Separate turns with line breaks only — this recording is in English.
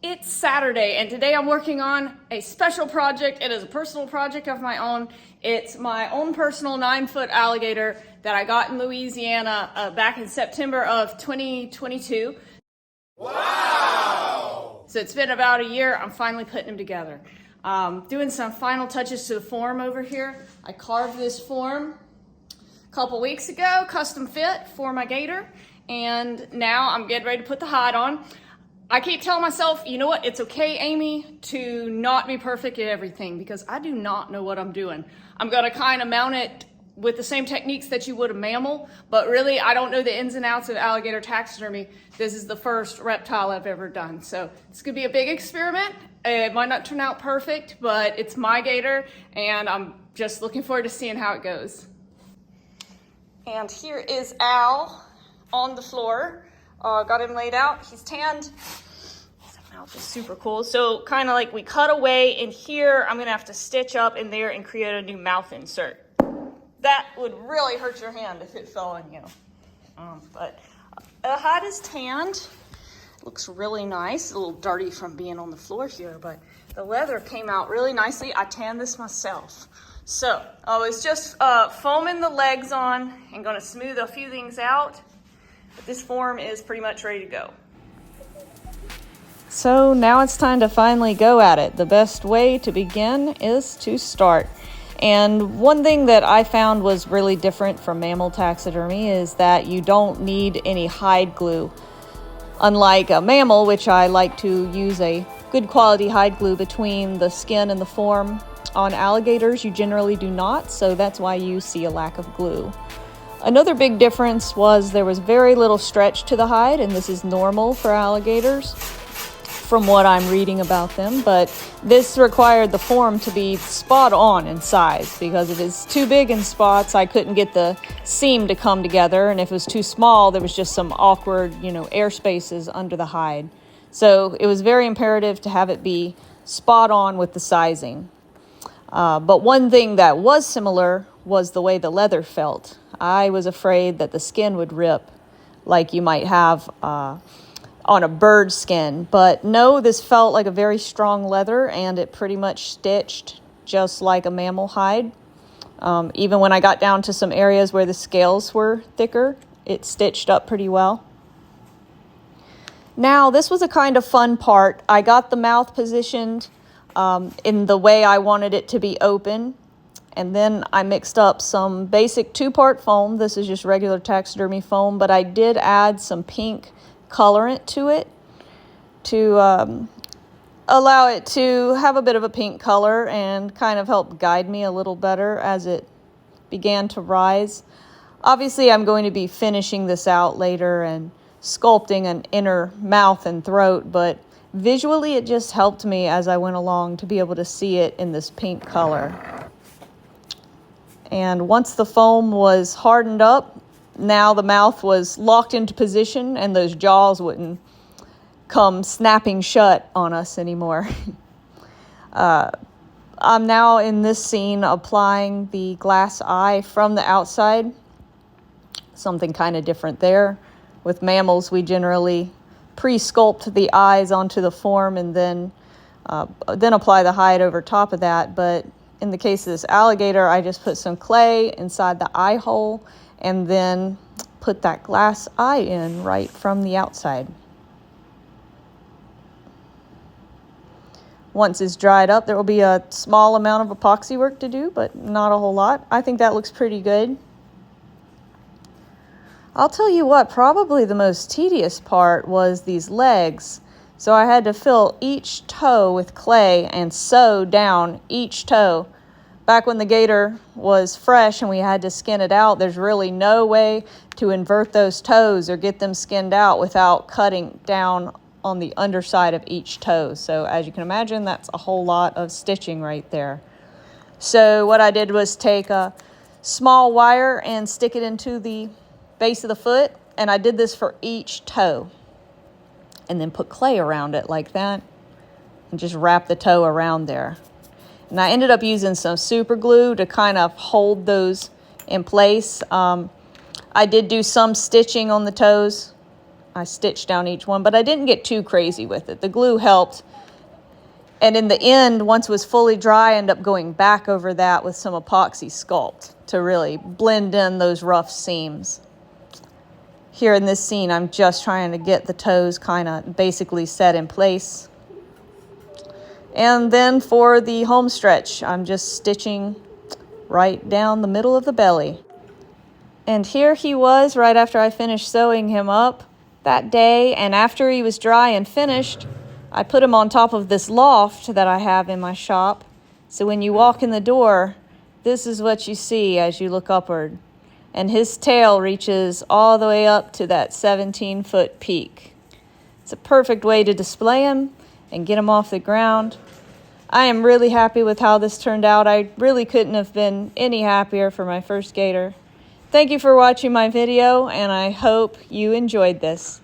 It's Saturday, and today I'm working on a special project. It is a personal project of my own. It's my own personal 9-foot alligator that I got in Louisiana back in September of 2022.
Wow!
So it's been about a year. I'm finally putting them together. Doing some final touches to the form over here. I carved this form a couple weeks ago, custom fit for my gator, and now I'm getting ready to put the hide on. I keep telling myself, you know what, it's okay, Amy, to not be perfect at everything, because I do not know what I'm doing. I'm gonna kind of mount it with the same techniques that you would a mammal, but really I don't know the ins and outs of alligator taxidermy. This is the first reptile I've ever done. So it's gonna be a big experiment. It might not turn out perfect, but it's my gator, and I'm just looking forward to seeing how it goes. And here is Al on the floor. Got him laid out. He's tanned. His mouth is super cool. So kind of like we cut away in here. I'm going to have to stitch up in there and create a new mouth insert. That would really hurt your hand if it fell on you. But the hide is tanned. Looks really nice. A little dirty from being on the floor here, but the leather came out really nicely. I tanned this myself. So I was just foaming the legs on and going to smooth a few things out. But this form is pretty much ready to go. So now it's time to finally go at it. The best way to begin is to start. And one thing that I found was really different from mammal taxidermy is that you don't need any hide glue. Unlike a mammal, which I like to use a good quality hide glue between the skin and the form, on alligators you generally do not, so that's why you see a lack of glue. Another big difference was there was very little stretch to the hide, and this is normal for alligators from what I'm reading about them, but this required the form to be spot on in size, because if it's too big in spots, I couldn't get the seam to come together, and if it was too small, there was just some awkward, air spaces under the hide. So it was very imperative to have it be spot on with the sizing. But one thing that was similar was the way the leather felt. I was afraid that the skin would rip like you might have on a bird skin. But no, this felt like a very strong leather, and it pretty much stitched just like a mammal hide. Even when I got down to some areas where the scales were thicker, it stitched up pretty well. Now, this was a kind of fun part. I got the mouth positioned in the way I wanted it to be open. And then I mixed up some basic 2-part foam. This is just regular taxidermy foam, but I did add some pink colorant to it to allow it to have a bit of a pink color and kind of help guide me a little better as it began to rise. Obviously, I'm going to be finishing this out later and sculpting an inner mouth and throat, but visually it just helped me as I went along to be able to see it in this pink color. And once the foam was hardened up, now the mouth was locked into position and those jaws wouldn't come snapping shut on us anymore. I'm now in this scene applying the glass eye from the outside. Something kind of different there. With mammals, we generally pre-sculpt the eyes onto the form and then apply the hide over top of that. But in the case of this alligator, I just put some clay inside the eye hole and then put that glass eye in right from the outside. Once it's dried up, there will be a small amount of epoxy work to do, but not a whole lot. I think that looks pretty good. I'll tell you what, probably the most tedious part was these legs. So I had to fill each toe with clay and sew down each toe. Back when the gator was fresh and we had to skin it out, there's really no way to invert those toes or get them skinned out without cutting down on the underside of each toe. So as you can imagine, that's a whole lot of stitching right there. So what I did was take a small wire and stick it into the base of the foot, and I did this for each toe. And then put clay around it like that and just wrap the toe around there. And I ended up using some super glue to kind of hold those in place. I did do some stitching on the toes I stitched down each one, but I didn't get too crazy with it. The glue helped. And in the end, once it was fully dry, I ended up going back over that with some epoxy sculpt to really blend in those rough seams. Here in this scene, I'm just trying to get the toes kind of basically set in place. And then for the home stretch, I'm just stitching right down the middle of the belly. And here he was right after I finished sewing him up that day. And after he was dry and finished, I put him on top of this loft that I have in my shop. So when you walk in the door, this is what you see as you look upward. And his tail reaches all the way up to that 17-foot peak. It's a perfect way to display him and get him off the ground. I am really happy with how this turned out. I really couldn't have been any happier for my first gator. Thank you for watching my video, and I hope you enjoyed this.